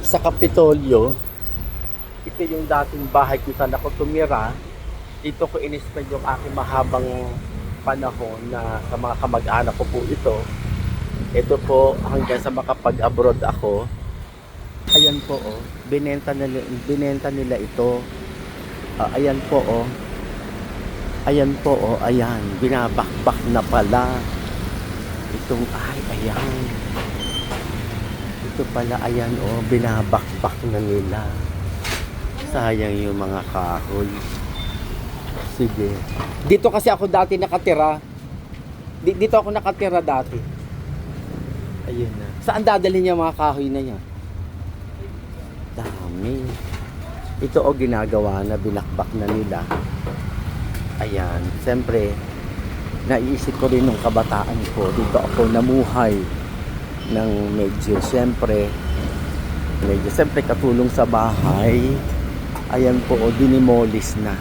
sa Kapitolyo. Ito yung dating bahay kung saan ako tumira. Dito ko in-spend yung aking mahabang panahon na sa mga kamag-anak ko po ito. Ito po hanggang sa makapag-abroad ako. Ayan po oh, binenta nila ito. Ayan po oh. Ayan po oh, ayan, binabakbak na pala. Itong ayan. Ito pala ayan oh, binabakbak na nila. Sayang yung mga kahoy. Sige. Dito kasi ako dati nakatira. Dito ako nakatira dati. Ayun na. Saan dadalhin niya mga kahoy na niya? Dami. Ito o ginagawa na, binakbak na nila. Ayan. Siyempre, naiisip ko rin nung kabataan ko. Dito ako namuhay ng medyo siyempre katulong sa bahay. Ayan po o, dinimolis na.